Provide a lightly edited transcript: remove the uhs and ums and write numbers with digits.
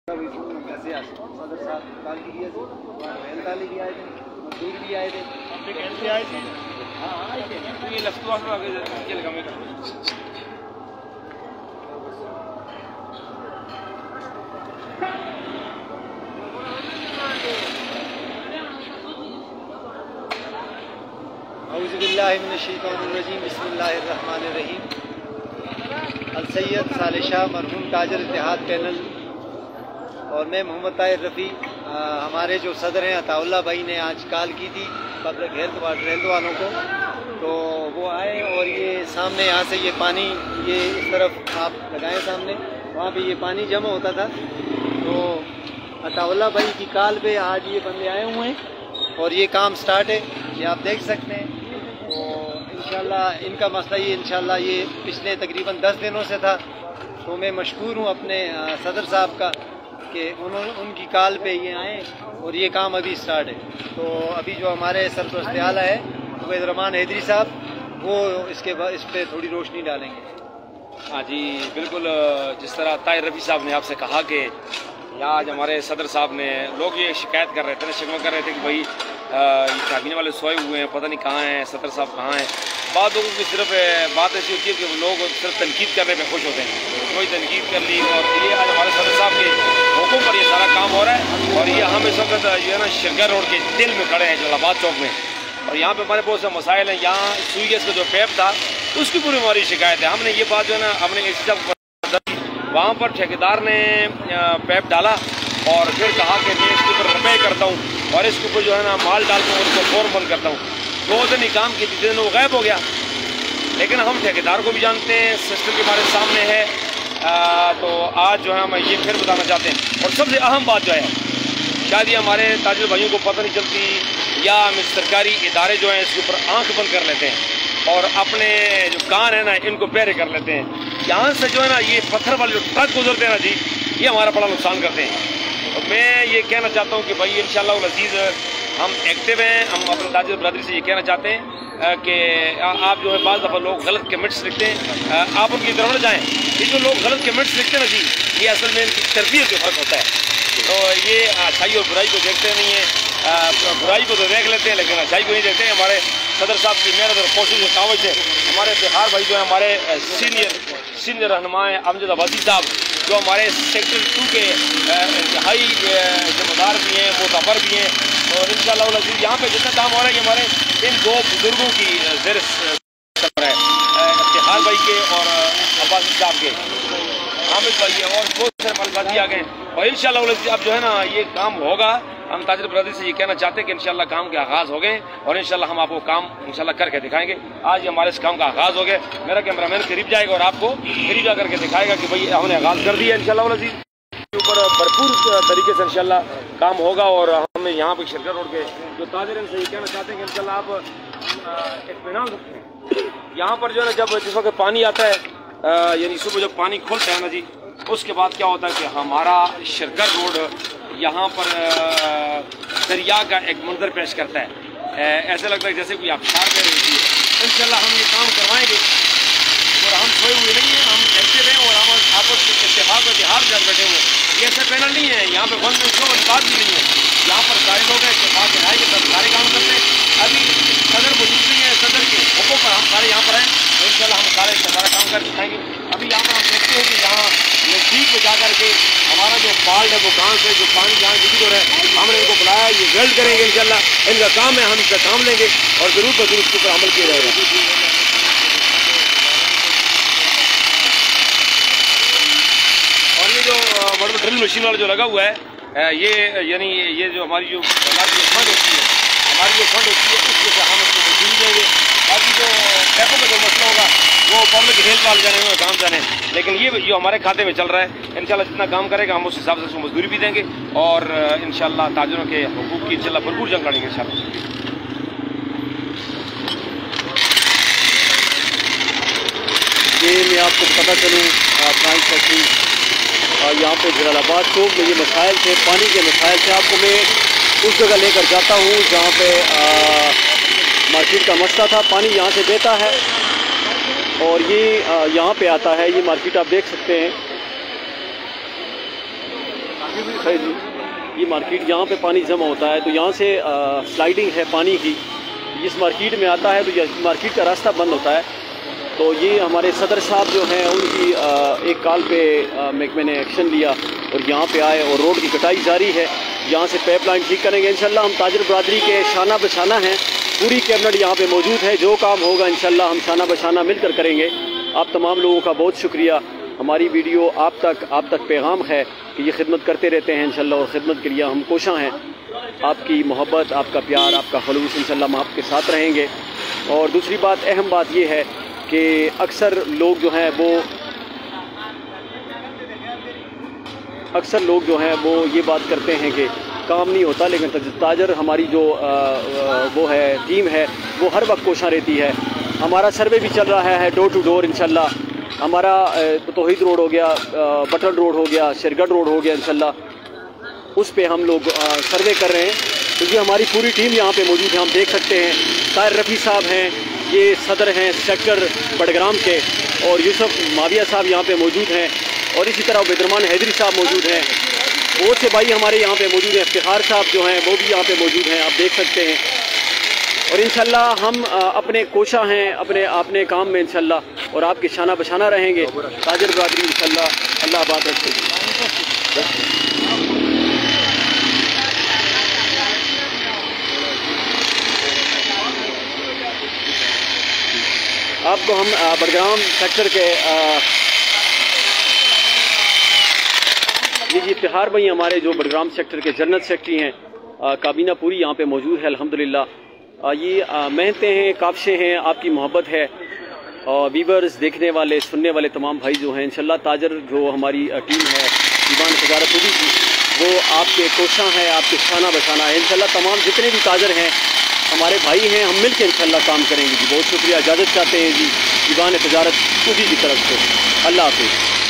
कैसे सदर साहब काल की दिया ताली भी आए थे, मजदूर भी आए थे, कैसे आए थे। हाँ आए थे, ये लफ्ज़ आगे चल गए। औज़ु बिल्लाहि मिनश्शैतानिर्रजीम, बिस्मिल्लाहिर्रहमानिर्रहीम। अल सैयद साले शाह मरहूम ताजर इत्तेहाद पैनल और मैं मोहम्मद ताहिर रफ़ी, हमारे जो सदर हैं अताउल्लाह भाई ने आज कॉल की थी पब्लिक हेल्थ वालों को, तो वो आए और ये सामने यहाँ से ये पानी ये इस तरफ आप लगाएं सामने, वहाँ पे ये पानी जमा होता था। तो अताउल्लाह भाई की कॉल पे आज ये बंदे आए हुए हैं और ये काम स्टार्ट है, ये आप देख सकते हैं। तो इंशाल्लाह इनका मसला ये इंशाल्लाह ये पिछले तकरीबन 10 दिनों से था। तो मैं मशकूर हूँ अपने सदर साहब का कि उनकी कॉल पे ये आए और ये काम अभी स्टार्ट है। तो अभी जो हमारे सरपरस्त आला है उबैदुर्रहमान हैदरी साहब, वो इस पे थोड़ी रोशनी डालेंगे। हाँ जी बिल्कुल, जिस तरह ताहिर रफ़ी साहब ने आपसे कहा कि यहाँ आज हमारे सदर साहब ने, लोग ये शिकायत कर रहे थे, शिकवा कर रहे थे कि भाई काबीने वाले सोए हुए हैं, पता नहीं कहाँ हैं सदर साहब, कहाँ हैं। बाद लोगों की सिर्फ बात ऐसी होती है कि लोग सिर्फ तनकीद करने पे खुश होते हैं, कोई तनकीद कर ली। और ये आज हमारे सदर साहब के हुक्म पर ये सारा काम हो रहा है। और ये हम इस वक्त जो है ना शिरगर रोड के दिल में खड़े हैं जलालाबाद चौक में, और यहाँ पे हमारे बहुत से मसाइल हैं। यहाँ सुई गैस का जो पैप था उसकी पूरी हमारी शिकायत है। हमने ये बात जो है ना अपने एसी साहब वहाँ पर ठेकेदार ने पैप डाला और फिर कहा कि मैं इसके ऊपर रिपेयर करता हूँ और इसके ऊपर जो है ना माल डालता हूँ, उसको फॉर्म बंद करता हूँ। 2 दिन ही काम की, 3 दिन वो गायब हो गया। लेकिन हम ठेकेदार को भी जानते हैं, सिस्टम के हमारे सामने है। तो आज जो है हम ये फिर बताना चाहते हैं। और सबसे अहम बात जो है, शायद ये हमारे ताजिर भाइयों को पता नहीं चलती, या सरकारी इदारे जो हैं इसके ऊपर आंख बंद कर लेते हैं और अपने जो कान है ना इनको बहरे कर लेते हैं। यहाँ से जो है ना ये पत्थर वाले जो ट्रक गुजरते हैं ना जी, ये हमारा बड़ा नुकसान करते हैं। और मैं ये कहना चाहता हूँ कि भाई इंशाअल्लाह अज़ीज़ हम एक्टिव हैं। हम अपने ताजिर बरादरी से ये कहना चाहते हैं कि आप जो है बाज़ दफ़ा लोग गलत कमेंट्स लिखते हैं, आप उनकी तरफ न जाएँ। ये जो लोग गलत कमेंट्स लिखते हैं ना जी, ये असल में इनकी तरबियत का फ़र्क होता है। तो ये अच्छाई और बुराई को देखते नहीं है, बुराई को तो देख लेते हैं लेकिन अच्छाई को नहीं देखते हैं। हमारे सदर साहब की मेहनत और कोशिश और कावज से हमारे बिहार भाई जो है हमारे सीनियर रहनुमा हैं अमजद अब्बासी साहब, जो हमारे सेक्टर 2 के इंतहाई जिम्मेदार भी हैं, मोतबर भी हैं। और इंशाअल्लाह अज़ीज़ यहाँ पे जितना काम हो रहा है कि हमारे इन 2 बुजुर्गों की ज़ेर है, बिहार भाई के और अब्बासी साहब के, हामिद भाई है और बहुत सारे हमारे साथी आ गए। और इंशाअल्लाह अब जो है ना ये काम होगा। हम ताजिर बरादरी से ये कहना चाहते हैं कि इंशाअल्लाह काम के आगाज़ हो गए और इंशाअल्लाह हम आपको काम इंशाअल्लाह करके दिखाएंगे। आज ही हमारे इस काम का आगाज़ हो गया। मेरा कैमरामैन करीब जाएगा और आपको करीब जा करके दिखाएगा कि भाई हमने आगाज़ कर दिया इंशाअल्लाह अज़ीज़। ऊपर भरपूर तरीके से इंशाअल्लाह काम होगा। और हम यहाँ पे शिरगर रोड के जो ताजिर हैं से ये कहना चाहते हैं कि इंशाअल्लाह आप इत्मीनान रखें। यहाँ पर जो है ना जब जिस वक्त पानी आता है, यानी सुबह जब पानी खुलता है ना जी, उसके बाद क्या होता है कि हमारा शिरगर रोड यहाँ पर दरिया का एक मंजर पेश करता है। ऐसा लगता है जैसे कोई आबशार में रहती है। इंशाअल्लाह हम ये काम करवाएंगे और हम सोए हुए नहीं हैं, हम एक्टिव हैं और हम आपस में इत्तेफाक और इतिहाद कर बैठे हुए। ये ऐसा पैनल नहीं है, यहाँ पे वन वाली बात भी नहीं है। यहाँ पर सारे लोग हैं इत्तेफाक के राय के सब सारे काम करते हैं। अभी सदर मौजूद नहीं है, सदर के हुक्म पर हम सारे यहाँ पर हैं। तो इंशाअल्लाह हम सारा काम कर दिखाएंगे। अभी यहाँ पर हम देखते हैं कि यहाँ नज़दीक में जा करके हमारा जो फॉल्ट है वो कहाँ से जो पानी जहाँ लीकेज हो रहा है, हमने इनको बुलाया, ये वेल्ड करेंगे इंशाअल्लाह। इनका काम है, हम इसका काम लेंगे और ज़रूर ज़रूर इसके ऊपर अमल किया जाएगा। और ये जो मतलब ड्रिल मशीन वाला जो लगा हुआ है, ये यानी ये जो हमारी जो फंड होती है, हमारी जो फंड होती है उसमें से हम इसको मशीन देंगे। बाकी जो पैपों का जो मसला होगा वो पब्लिक हेल्थ वाले जाने में काम जाने, लेकिन ये जो हमारे खाते में चल रहा है इंशाल्लाह जितना काम करेगा हम उस हिसाब से उसको मजदूरी भी देंगे और इंशाल्लाह ताजिरों के हुकूक की इंशाल्लाह भरपूर जंग लड़ेंगे इंशाल्लाह। ये मैं आपको पता चलूँ फ्रांस फैक्ट्री यहाँ पे जलालाबाद चौक में ये मसाइल थे, पानी के मसाइल थे। आपको मैं उस जगह लेकर जाता हूँ जहाँ पे मार्केट का मसला था। पानी यहाँ से देता है और ये यहाँ पे आता है, ये मार्केट आप देख सकते हैं। یہ مارکیٹ یہاں پہ پانی جمع ہوتا ہے تو یہاں سے سلائڈنگ ہے پانی کی، اس مارکیٹ میں آتا ہے تو یہ مارکیٹ کا راستہ بند ہوتا ہے. تو یہ ہمارے صدر صاحب جو ہیں ان کی ایک کال پہ محکمے نے ایکشن لیا اور یہاں پہ آئے اور روڈ کی کٹائی جاری ہے. یہاں سے پائپ لائن ٹھیک کریں گے انشاءاللہ. ہم تاجر برادری کے شانہ بشانہ ہیں، پوری کیبنٹ یہاں پہ موجود ہے. جو کام ہوگا انشاءاللہ ہم شانہ بشانہ مل کر کریں گے. آپ تمام لوگوں کا بہت شکریہ. ہماری ویڈیو آپ تک پیغام ہے کہ یہ خدمت کرتے رہتے ہیں انشاءاللہ، اور خدمت کے لیے ہم کوشاں ہیں. آپ کی محبت، آپ کا پیار، آپ کا خلوص انشاءاللہ ہم آپ کے ساتھ رہیں گے. اور دوسری بات، اہم بات یہ ہے کہ اکثر لوگ جو ہیں وہ یہ بات کرتے ہیں کہ کام نہیں ہوتا، لیکن تاجر ہماری جو وہ ہے ٹیم ہے وہ ہر وقت کوشاں رہتی ہے. ہمارا سروے بھی چل رہا ہے ڈور ٹو ڈور انشاءاللہ. ہمارا توحید روڈ ہو گیا، بٹل روڈ ہو گیا، شیرگڑھ روڈ ہو گیا انشاءاللہ، اس پہ ہم لوگ سروے کر رہے ہیں. کیونکہ ہماری پوری ٹیم یہاں پہ موجود ہے. ہم دیکھ سکتے ہیں طاہر رفیع صاحب ہیں، یہ صدر ہیں سیکٹر بڑگرام کے، اور یوسف ماویہ صاحب یہاں پہ موجود ہیں، اور اسی طرح عبید الرحمن حیدری صاحب موجود ہیں. بہت سے بھائی ہمارے یہاں پہ موجود ہیں. افتخار صاحب جو ہیں وہ بھی یہاں پہ موجود ہیں، آپ دیکھ سکتے ہیں. اور انشاءاللہ ہم اپنے کوشاں ہیں اپنے کام میں انشاءاللہ، اور آپ کے شانہ بشانہ رہیں گے. تاجر برادری انشاءاللہ اللہ آباد رکھے. آپ کو ہم بڑگرام سیکٹر کے جی افتخار بھائی ہمارے جو بڑگرام سیکٹر کے جنرل سیکرٹری ہیں، کابینہ پوری یہاں پہ موجود ہے الحمدللہ. یہ محنتیں ہیں، کاوشیں ہیں، آپ کی محبت ہے. ویورز، دیکھنے والے، سننے والے تمام بھائی جو ہیں انشاءاللہ، تاجر جو ہماری ٹیم ہے دیوان تجارت پوری کی، وہ آپ کے کوشاں ہیں، آپ کے شانہ بشانہ ہے انشاءاللہ. تمام جتنے بھی تاجر ہیں ہمارے بھائی ہیں، ہم مل کے انشاءاللہ کام کریں گے. جی بہت شکریہ. اجازت چاہتے ہیں جی دیوان تجارت پوری کی طرف سے. اللہ حافظ.